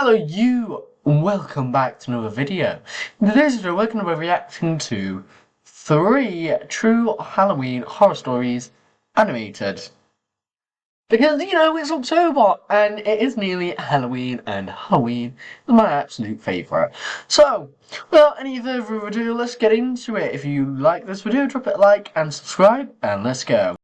Hello you, and welcome back to another video. In today's video we're going to be reacting to 3 true Halloween horror stories animated. Because, it's October, and it is nearly Halloween, and Halloween is my absolute favourite. So, without any further ado, let's get into it. If you like this video, drop it a like and subscribe, and let's go.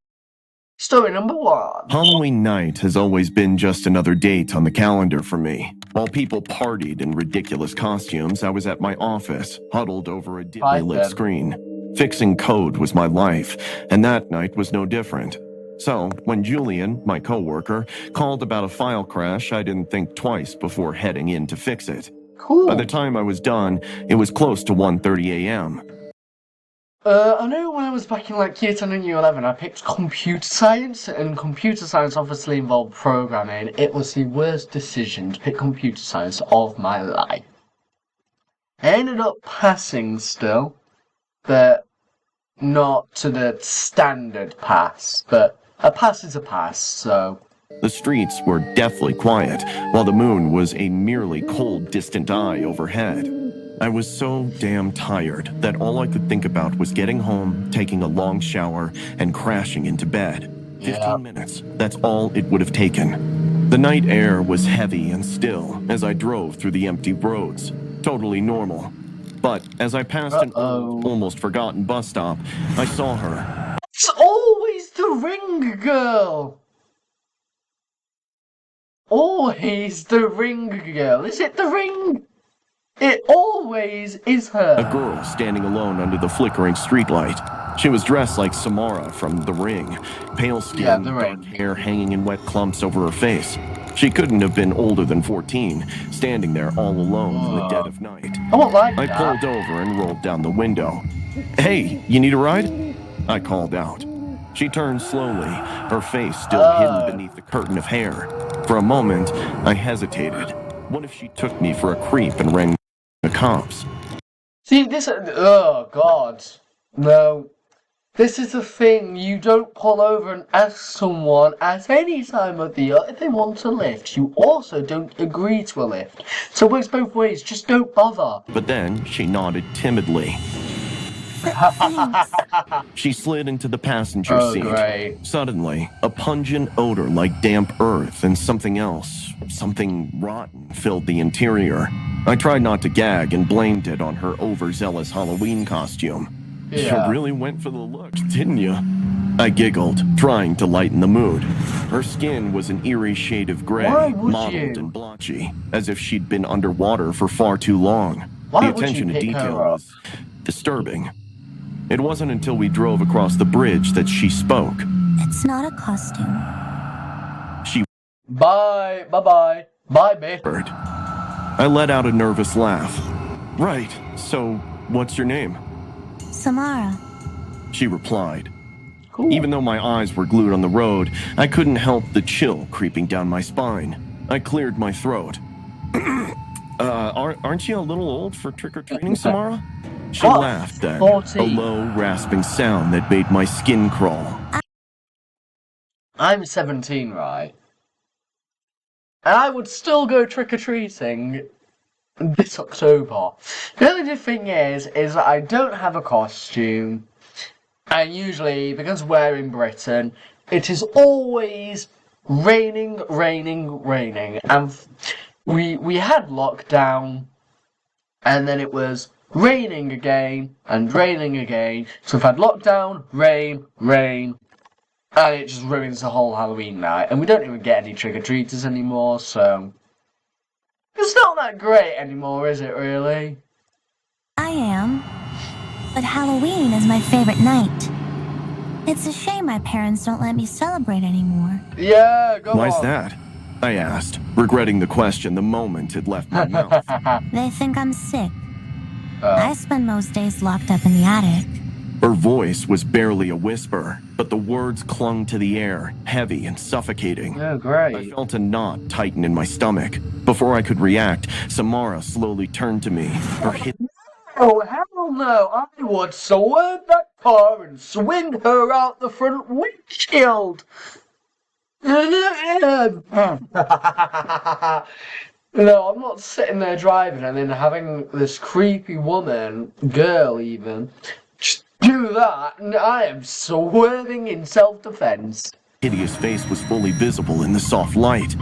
Story number 1. Halloween night has always been just another date on the calendar for me. While people partied in ridiculous costumes, I was at my office, huddled over a dimly lit screen. Fixing code was my life, and that night was no different. So, when Julian, my coworker, called about a file crash, I didn't think twice before heading in to fix it. Cool. By the time I was done, it was close to 1:30 a.m. I know when I was back in year 10 and year 11, I picked computer science, and computer science obviously involved programming. It was the worst decision to pick computer science of my life. I ended up passing still, but not to the standard pass, but a pass is a pass, so... The streets were deathly quiet, while the moon was a merely cold, distant eye overhead. I was so damn tired that all I could think about was getting home, taking a long shower, and crashing into bed. 15 minutes, that's all it would have taken. The night air was heavy and still as I drove through the empty roads. Totally normal. But as I passed an old, almost forgotten bus stop, I saw her. It's always the ring girl! Always the ring girl. Is it the ring? It always is her. A girl standing alone under the flickering streetlight. She was dressed like Samara from The Ring. Pale skin, dark hair hanging in wet clumps over her face. She couldn't have been older than 14, standing there all alone in the dead of night. I pulled over and rolled down the window. "Hey, you need a ride?" I called out. She turned slowly, her face still hidden beneath the curtain of hair. For a moment, I hesitated. What if she took me for a creep and rang the cops? See, oh god. No. This is the thing, you don't pull over and ask someone at any time of the year if they want a lift. You also don't agree to a lift. So it works both ways, just don't bother. But then she nodded timidly. She slid into the passenger seat. Great. Suddenly, a pungent odor like damp earth and something else, something rotten, filled the interior. I tried not to gag and blamed it on her overzealous Halloween costume. Yeah. You really went for the looks, didn't you? I giggled, trying to lighten the mood. Her skin was an eerie shade of gray, mottled and blotchy, as if she'd been underwater for far too long. The attention to detail was disturbing. It wasn't until we drove across the bridge that she spoke. It's not a costume. Bye, babe. I let out a nervous laugh. Right, so what's your name? Samara. She replied. Cool. Even though my eyes were glued on the road, I couldn't help the chill creeping down my spine. I cleared my throat. Aren't you a little old for trick-or-treating, Samara? She laughed then, 14. a low, rasping sound that made my skin crawl. I'm 17, right? And I would still go trick-or-treating this October. The only thing is that I don't have a costume. And usually, because we're in Britain, it is always raining. And we had lockdown, and then it was raining again, and raining again. So we've had lockdown, rain, and it just ruins the whole Halloween night. And we don't even get any trick-or-treaters anymore, so... It's not that great anymore, is it, really? I am. But Halloween is my favorite night. It's a shame my parents don't let me celebrate anymore. Yeah, go on. Why's that? I asked, regretting the question the moment it left my mouth. They think I'm sick. I spend most days locked up in the attic. Her voice was barely a whisper, but the words clung to the air, heavy and suffocating. Oh, great. I felt a knot tighten in my stomach. Before I could react, Samara slowly turned to me. Her Oh, hell no! I would swerve that car and swing her out the front windshield! No, I'm not sitting there driving and then having this creepy woman, girl even, just do that, and I am swerving in self-defense. Hideous face was fully visible in the soft light.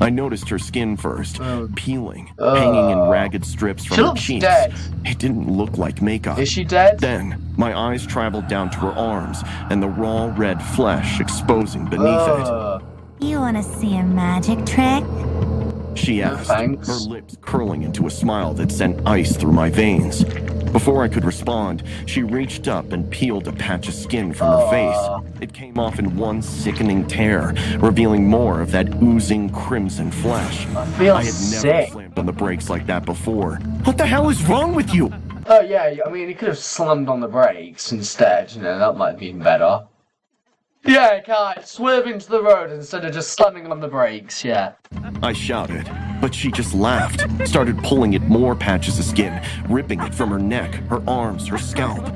I noticed her skin first, peeling, hanging in ragged strips from her cheeks. Dead. It didn't look like makeup. Is she dead? Then, my eyes traveled down to her arms and the raw red flesh exposing beneath it. You want to see a magic trick? She asked, her lips curling into a smile that sent ice through my veins. Before I could respond, she reached up and peeled a patch of skin from her face. It came off in one sickening tear, revealing more of that oozing crimson flesh. I had never slammed on the brakes like that before. What the hell is wrong with you? Oh yeah, I mean, you could have slammed on the brakes instead, that might have been better. Yeah, can't swerve into the road instead of just slamming on the brakes, yeah. I shouted, but she just laughed, started pulling at more patches of skin, ripping it from her neck, her arms, her scalp,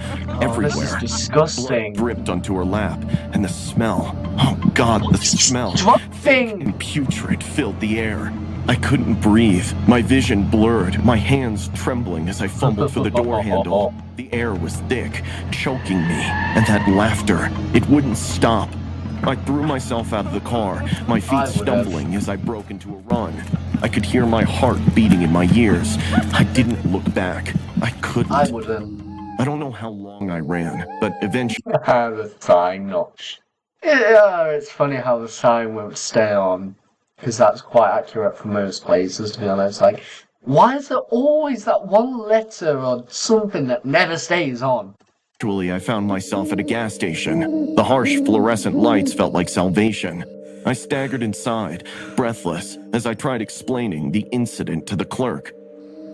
everywhere. This is disgusting. Blood dripped onto her lap, and the smell, oh God, the smell, thick and putrid filled the air. I couldn't breathe, my vision blurred, my hands trembling as I fumbled for the door handle. The air was thick, choking me, and that laughter, it wouldn't stop. I threw myself out of the car, my feet stumbling as I broke into a run. I could hear my heart beating in my ears. I didn't look back. I couldn't. I wouldn't. I don't know how long I ran, but eventually... The sign notch. Yeah, it's funny how the sign won't stay on, because that's quite accurate for most places, to be honest. Like, why is there always that one letter or something that never stays on? Eventually, I found myself at a gas station. The harsh fluorescent lights felt like salvation. I staggered inside, breathless, as I tried explaining the incident to the clerk.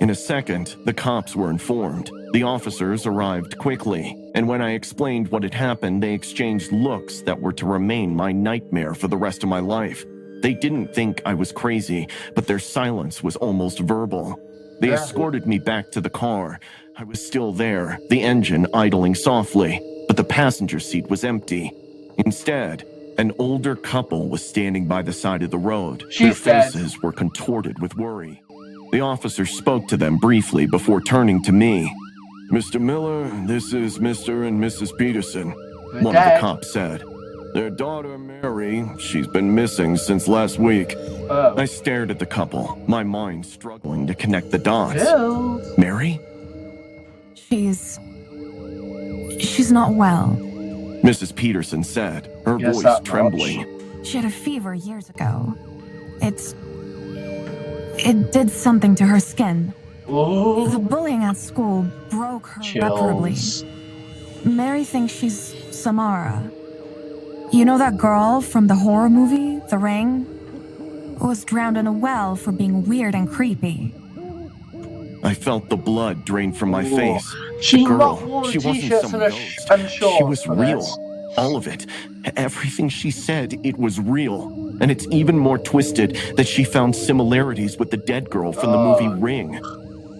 In a second, the cops were informed. The officers arrived quickly, and when I explained what had happened, they exchanged looks that were to remain my nightmare for the rest of my life. They didn't think I was crazy, but their silence was almost verbal. They escorted me back to the car. I was still there, the engine idling softly, but the passenger seat was empty. Instead, an older couple was standing by the side of the road. Their faces were contorted with worry. The officer spoke to them briefly before turning to me. "Mr. Miller, this is Mr. and Mrs. Peterson," one of the cops said. "Their daughter, Mary, she's been missing since last week." I stared at the couple, my mind struggling to connect the dots. Mary? She's not well. Mrs. Peterson said, her voice trembling. She had a fever years ago. It did something to her skin. The bullying at school broke her irreparably. Mary thinks she's Samara. You know that girl from the horror movie, The Ring? Was drowned in a well for being weird and creepy. I felt the blood drain from my face. She the girl, wore she wasn't t-shirts some and ghost. She was real. This. All of it. Everything she said, it was real. And it's even more twisted that she found similarities with the dead girl from the movie Ring.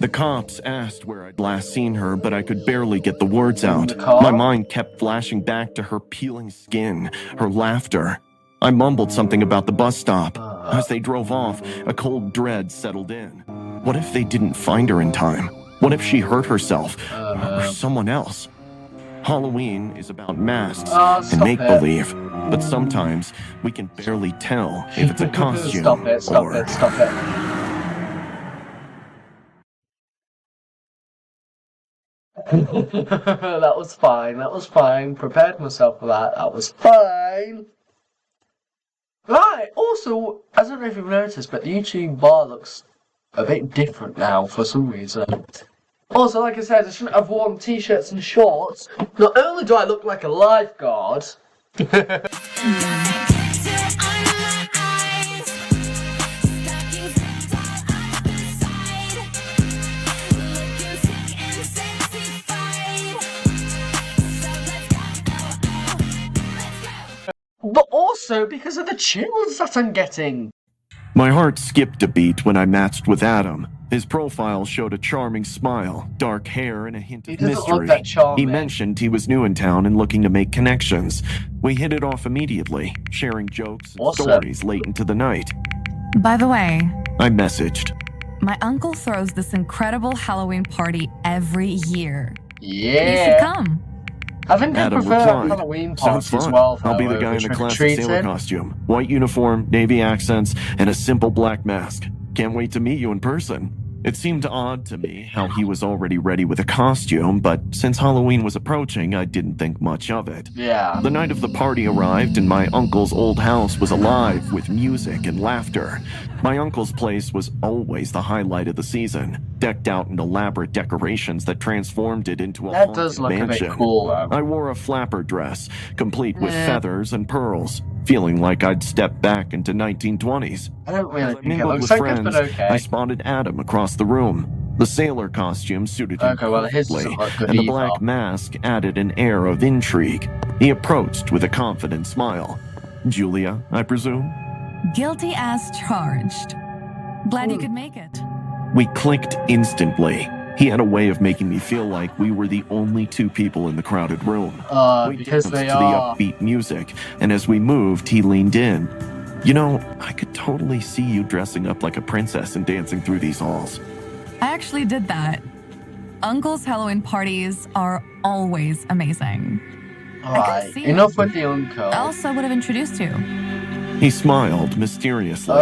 The cops asked where I'd last seen her, but I could barely get the words out. My mind kept flashing back to her peeling skin, her laughter. I mumbled something about the bus stop. As they drove off, a cold dread settled in. What if they didn't find her in time? What if she hurt herself? Or someone else? Halloween is about masks and make-believe, but sometimes we can barely tell if it's a costume Stop it. That was fine. Prepared myself for that. That was fine. Right, also, I don't know if you've noticed, but the YouTube bar looks a bit different now for some reason. Also, like I said, I shouldn't have worn t-shirts and shorts. Not only do I look like a lifeguard... but also because of the chills that I'm getting. My heart skipped a beat when I matched with Adam. His profile showed a charming smile, dark hair, and a hint of mystery. He mentioned he was new in town and looking to make connections. We hit it off immediately, sharing jokes and stories late into the night. By the way, I messaged. My uncle throws this incredible Halloween party every year. Yeah. You should come. I think I prefer replied, Halloween "Sounds parties as fun. well, I'll be the though, guy over in the classic sailor trick-or-treating. costume. White uniform, navy accents, and a simple black mask. Can't wait to meet you in person." It seemed odd to me how he was already ready with a costume, but since Halloween was approaching, I didn't think much of it. Yeah. The night of the party arrived, and my uncle's old house was alive with music and laughter. My uncle's place was always the highlight of the season, decked out in elaborate decorations that transformed it into a That does haunted look mansion. a bit cool, though. I wore a flapper dress, complete with feathers and pearls, feeling like I'd stepped back into 1920s. I don't really As I think it mingled looks with like it, friends, but okay. I spotted Adam across the room. The sailor costume suited him Okay, well, his perfectly, doesn't look good and the either. black mask added an air of intrigue. He approached with a confident smile. "Julia, I presume?" Guilty as charged. Glad you could make it. We clicked instantly. He had a way of making me feel like we were the only two people in the crowded room. We Because danced they to are. the upbeat music, and as we moved, he leaned in. "You know, I could totally see you dressing up like a princess and dancing through these halls." I actually did that. Uncle's Halloween parties are always amazing. Alright, see enough with the uncle. I also would have introduced you. He smiled mysteriously.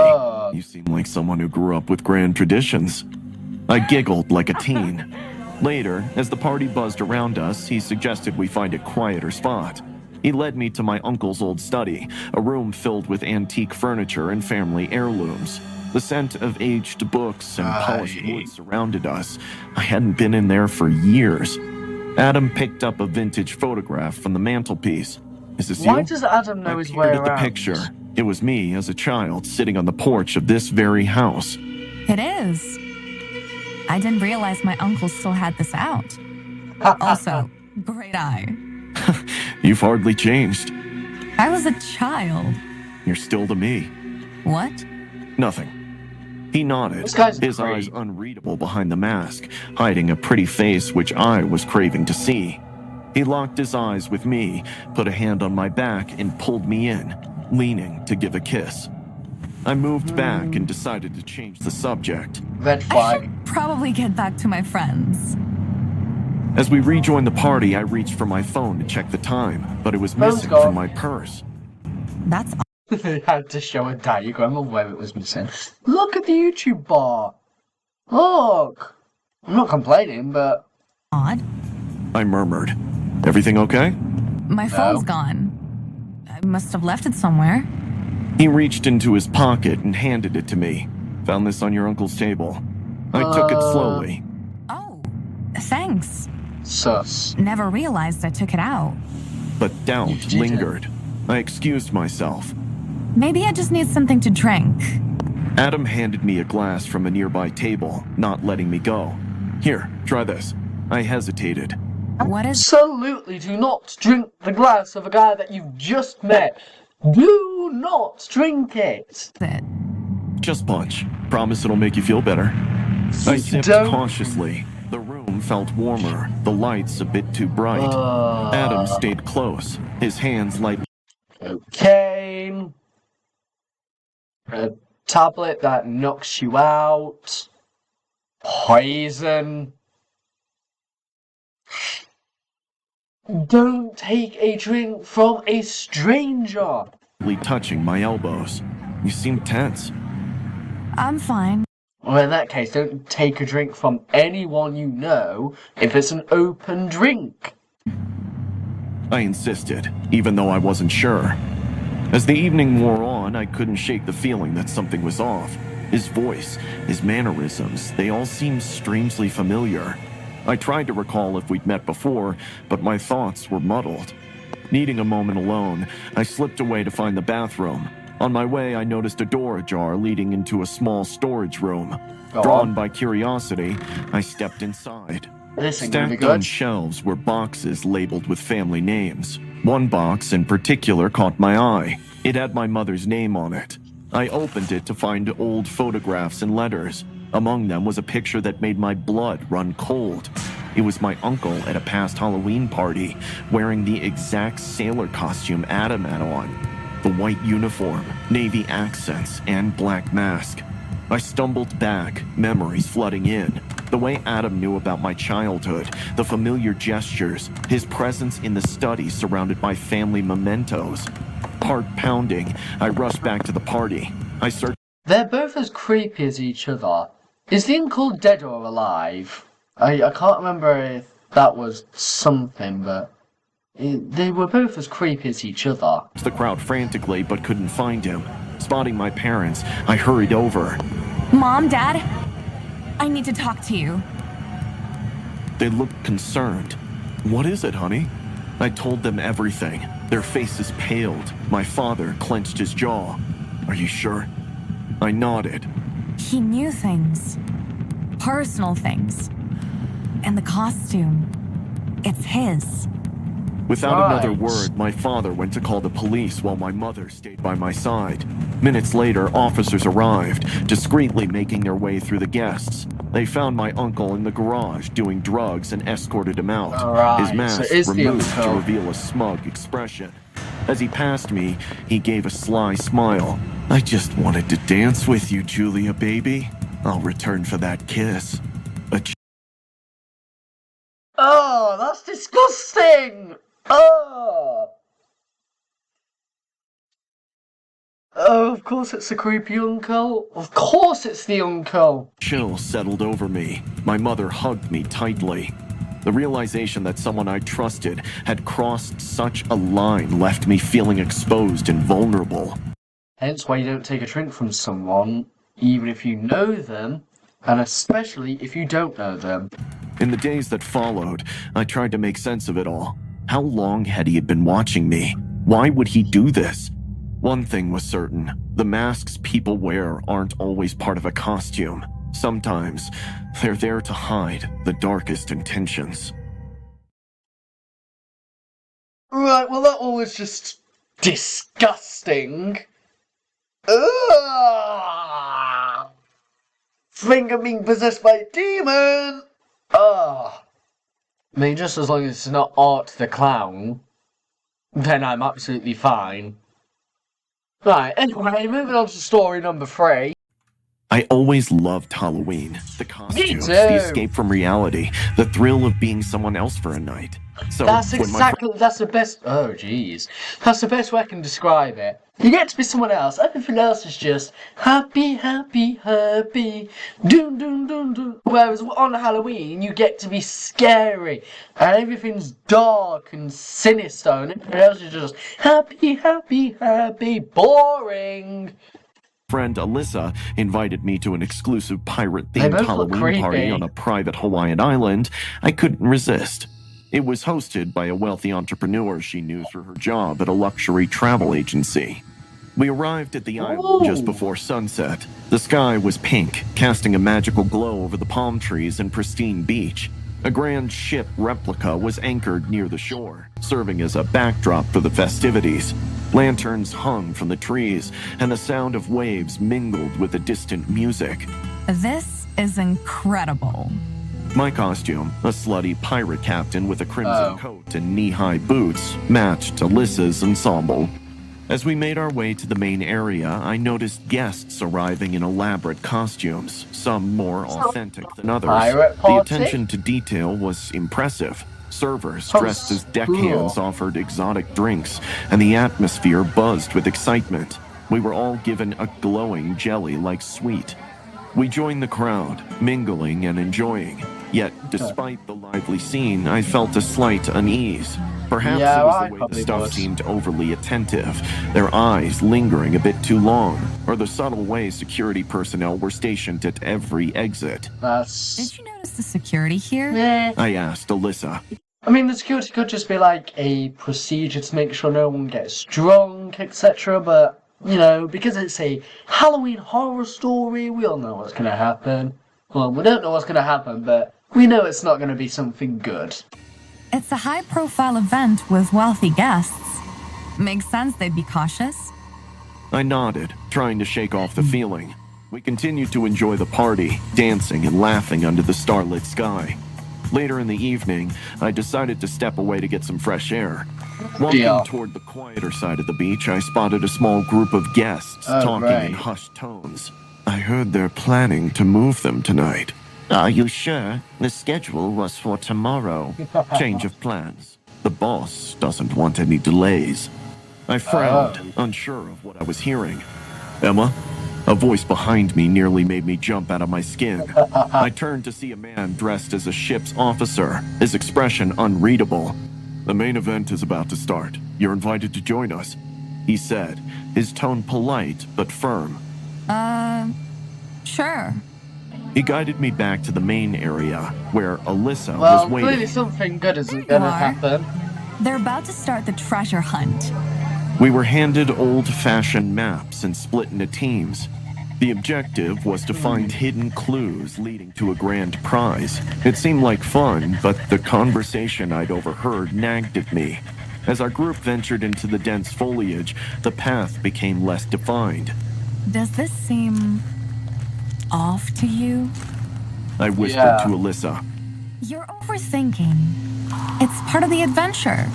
"You seem like someone who grew up with grand traditions." I giggled like a teen. Later, as the party buzzed around us, he suggested we find a quieter spot. He led me to my uncle's old study, a room filled with antique furniture and family heirlooms. The scent of aged books and polished wood surrounded us. I hadn't been in there for years. Adam picked up a vintage photograph from the mantelpiece. "Is this you?" Why does Adam know I his peered way at the around? picture. It was me as a child sitting on the porch of this very house. It is. I didn't realize my uncle still had this out. Also, great eye. You've hardly changed. I was a child. You're still to me. What? Nothing. He nodded, This guy's his great. eyes unreadable behind the mask, hiding a pretty face which I was craving to see. He locked his eyes with me, put a hand on my back, and pulled me in, leaning to give a kiss. I moved back and decided to change the subject. Red I flag. should probably get back to my friends. As we rejoined the party, I reached for my phone to check the time, but it was Phone's missing gone. from my purse. That's They had to show a diagram of where it was missing. Look at the YouTube bar. Look. I'm not complaining, but odd. I murmured. "Everything okay?" My phone's gone. I must have left it somewhere. He reached into his pocket and handed it to me. "Found this on your uncle's table." I took it slowly. Oh, thanks. sus. Never realized I took it out. But doubt didn't. lingered. I excused myself. Maybe I just need something to drink. Adam handed me a glass from a nearby table, not letting me go. "Here, try this." I hesitated. What is Absolutely do not drink the glass of a guy that you've just met. Do not drink it. it? "Just punch. Promise it'll make you feel better." I sipped Don't- cautiously. The room felt warmer, the lights a bit too bright. Adam stayed close, his hands lightly. Cocaine. A tablet that knocks you out. Poison. Don't take a drink from a stranger. touching my elbows. You seem tense. I'm fine. Well, in that case, don't take a drink from anyone you know if it's an open drink. I insisted, even though I wasn't sure. As the evening wore on, I couldn't shake the feeling that something was off. His voice, his mannerisms, they all seemed strangely familiar. I tried to recall if we'd met before, but my thoughts were muddled. Needing a moment alone, I slipped away to find the bathroom. On my way, I noticed a door ajar leading into a small storage room. Drawn by curiosity, I stepped inside. This ain't gonna be Stacked on good. shelves were boxes labeled with family names. One box in particular caught my eye. It had my mother's name on it. I opened it to find old photographs and letters. Among them was a picture that made my blood run cold. It was my uncle at a past Halloween party, wearing the exact sailor costume Adam had on. The white uniform, navy accents, and black mask. I stumbled back, memories flooding in. The way Adam knew about my childhood, the familiar gestures, his presence in the study surrounded by family mementos. Heart pounding, I rushed back to the party. I searched. They're both as creepy as each other. Is the uncle dead or alive? I can't remember if that was something, but they were both as creepy as each other. The crowd frantically, but couldn't find him. Spotting my parents, I hurried over. Mom, Dad, I need to talk to you. They looked concerned. What is it, honey? I told them everything. Their faces paled. My father clenched his jaw. Are you sure? I nodded. He knew things. Personal things. And the costume. It's his. Without another word, my father went to call the police while my mother stayed by my side. Minutes later, officers arrived, discreetly making their way through the guests. They found my uncle in the garage doing drugs and escorted him out. His mask removed to reveal a smug expression. As he passed me, he gave a sly smile. I just wanted to dance with you, Julia, baby. I'll return for that kiss. Oh, that's disgusting! Oh! Oh, of course it's the creepy uncle. Of course it's the uncle. Chill settled over me. My mother hugged me tightly. The realization that someone I trusted had crossed such a line left me feeling exposed and vulnerable. Hence why you don't take a drink from someone, even if you know them, and especially if you don't know them. In the days that followed, I tried to make sense of it all. How long had he been watching me? Why would he do this? One thing was certain. The masks people wear aren't always part of a costume. Sometimes, they're there to hide the darkest intentions. Right, well that one was just disgusting. Ugh! Think of being possessed by a demon! Ugh. I mean, just as long as it's not Art the Clown, then I'm absolutely fine. Right, anyway, moving on to story number 3. I always loved Halloween. The costumes, the escape from reality, the thrill of being someone else for a night. So that's the best. Oh, jeez. That's the best way I can describe it. You get to be someone else. Everything else is just happy, happy, happy. Doom, doom, doom, doom. Whereas on Halloween, you get to be scary. And everything's dark and sinister. And everything else is just happy, happy, happy. Boring. Friend Alyssa invited me to an exclusive pirate-themed Halloween party on a private Hawaiian island. I couldn't resist. It was hosted by a wealthy entrepreneur she knew through her job at a luxury travel agency. We arrived at the island just before sunset. The sky was pink, casting a magical glow over the palm trees and pristine beach. A grand ship replica was anchored near the shore, serving as a backdrop for the festivities. Lanterns hung from the trees, and the sound of waves mingled with the distant music. This is incredible. My costume, a slutty pirate captain with a crimson coat and knee-high boots, matched Alyssa's ensemble. As we made our way to the main area, I noticed guests arriving in elaborate costumes, some more authentic than others. The attention to detail was impressive. Servers dressed as deckhands offered exotic drinks, and the atmosphere buzzed with excitement. We were all given a glowing jelly-like sweet. We joined the crowd, mingling and enjoying. Yet, despite the lively scene, I felt a slight unease. Perhaps it was the way the stuff seemed overly attentive, their eyes lingering a bit too long, or the subtle way security personnel were stationed at every exit. Did you notice the security here? I asked Alyssa. I mean, the security could just be like a procedure to make sure no one gets drunk, etc., but, you know, because it's a Halloween horror story, we all know what's going to happen. Well, we don't know what's going to happen, but we know it's not going to be something good. It's a high-profile event with wealthy guests. Makes sense they'd be cautious. I nodded, trying to shake off the feeling. We continued to enjoy the party, dancing and laughing under the starlit sky. Later in the evening, I decided to step away to get some fresh air. Walking toward the quieter side of the beach, I spotted a small group of guests talking in hushed tones. I heard they're planning to move them tonight. Are you sure? The schedule was for tomorrow. Change of plans. The boss doesn't want any delays. I frowned, unsure of what I was hearing. Emma? A voice behind me nearly made me jump out of my skin. I turned to see a man dressed as a ship's officer, his expression unreadable. The main event is about to start. You're invited to join us, he said, his tone polite but firm. Sure. He guided me back to the main area, where Alyssa was waiting. Well, clearly something good isn't gonna happen. They're about to start the treasure hunt. We were handed old-fashioned maps and split into teams. The objective was to find hidden clues leading to a grand prize. It seemed like fun, but the conversation I'd overheard nagged at me. As our group ventured into the dense foliage, the path became less defined. Does this seem off to you? I whispered to Alyssa. You're overthinking. It's part of the adventure.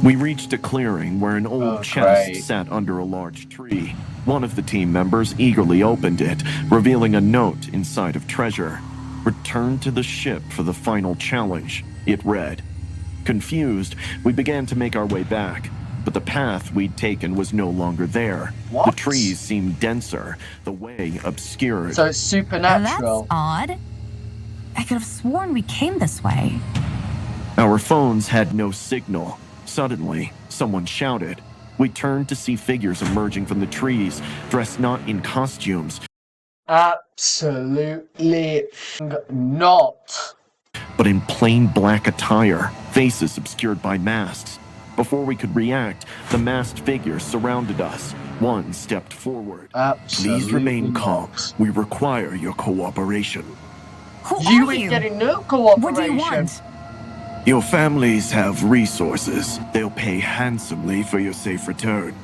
We reached a clearing where an old chest sat under a large tree. One of the team members eagerly opened it, revealing a note inside of treasure. Return to the ship for the final challenge, it read. Confused, we began to make our way back, but the path we'd taken was no longer there. What? The trees seemed denser, the way obscured. So it's supernatural. That's odd. I could have sworn we came this way. Our phones had no signal. Suddenly, someone shouted. We turned to see figures emerging from the trees, dressed not in costumes. Absolutely not. But in plain black attire, faces obscured by masks. Before we could react, the masked figures surrounded us. One stepped forward. Absolutely Please remain not. calm. We require your cooperation. Who You are ain't you? getting no cooperation. What do you want? Your families have resources. They'll pay handsomely for your safe return.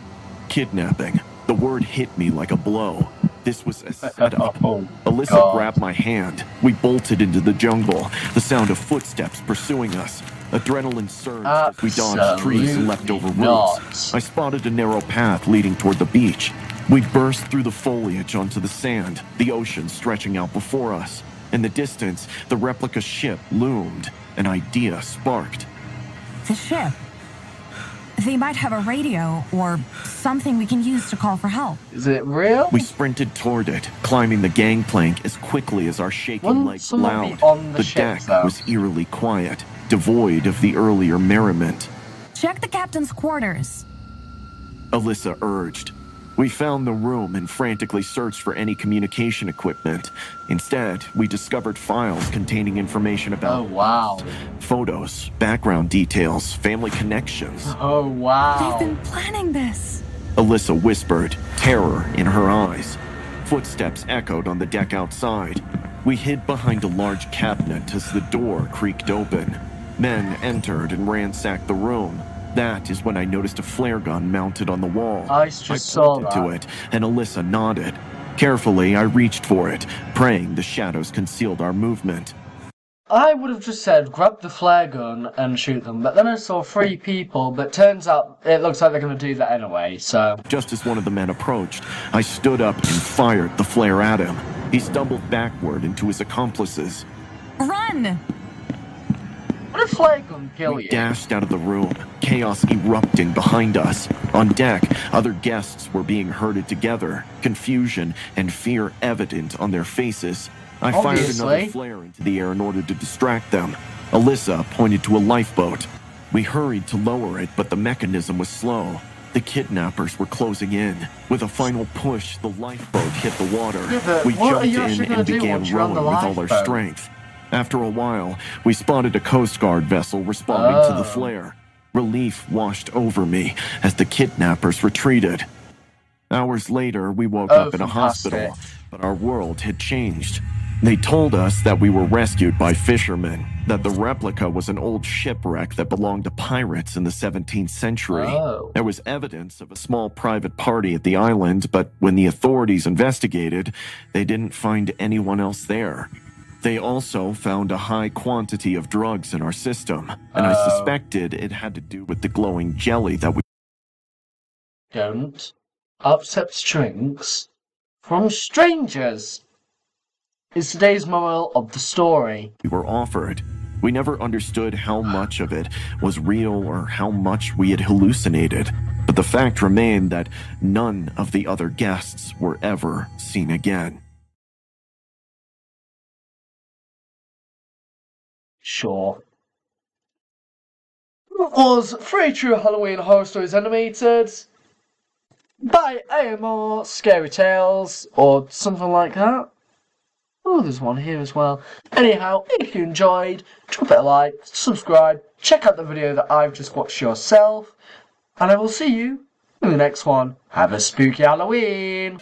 Kidnapping. The word hit me like a blow. This was a setup. Alyssa grabbed my hand. We bolted into the jungle, the sound of footsteps pursuing us. Adrenaline surged as we dodged trees and leapt over roots. I spotted a narrow path leading toward the beach. We burst through the foliage onto the sand, the ocean stretching out before us. In the distance, the replica ship loomed. An idea sparked. The ship. They might have a radio or something we can use to call for help. Is it real? We sprinted toward it, climbing the gangplank as quickly as our shaking Wouldn't legs someone be allowed. on the The ship, deck though? was eerily quiet, devoid of the earlier merriment. Check the captain's quarters. Alyssa urged. We found the room and frantically searched for any communication equipment. Instead, we discovered files containing information about Oh, wow. photos, background details, family connections. Oh, wow. They've been planning this. Alyssa whispered, terror in her eyes. Footsteps echoed on the deck outside. We hid behind a large cabinet as the door creaked open. Men entered and ransacked the room. That is when I noticed a flare gun mounted on the wall. I just saw pointed to that. it, and Alyssa nodded. Carefully, I reached for it, praying the shadows concealed our movement. I would have just said, grab the flare gun and shoot them, but then I saw 3 people, but turns out it looks like they're going to do that anyway, so... Just as one of the men approached, I stood up and fired the flare at him. He stumbled backward into his accomplices. Run! What if flare gun kill We you? dashed out of the room, chaos erupting behind us. On deck, other guests were being herded together, confusion and fear evident on their faces. I fired Obviously. another flare into the air in order to distract them. Alyssa pointed to a lifeboat. We hurried to lower it, but the mechanism was slow. The kidnappers were closing in. With a final push, the lifeboat hit the water. Yeah, but We what are jumped you actually in gonna and do began once you're on rowing the with all our lifeboat? strength. After a while, we spotted a Coast Guard vessel responding to the flare. Relief washed over me as the kidnappers retreated. Hours later, we woke Oh, up in a fantastic. hospital, but our world had changed. They told us that we were rescued by fishermen, that the replica was an old shipwreck that belonged to pirates in the 17th century. Oh. There was evidence of a small private party at the island, but when the authorities investigated, they didn't find anyone else there. They also found a high quantity of drugs in our system, and I suspected it had to do with the glowing jelly that we... Don't upset drinks. from strangers is today's moral of the story. We were offered. We never understood how much of it was real or how much we had hallucinated, but the fact remained that none of the other guests were ever seen again. Sure. That was 3 True Halloween Horror Stories Animated by AMR Scary Tales, or something like that. Oh, there's one here as well. Anyhow, if you enjoyed, drop it a like, subscribe, check out the video that I've just watched yourself, and I will see you in the next one. Have a spooky Halloween!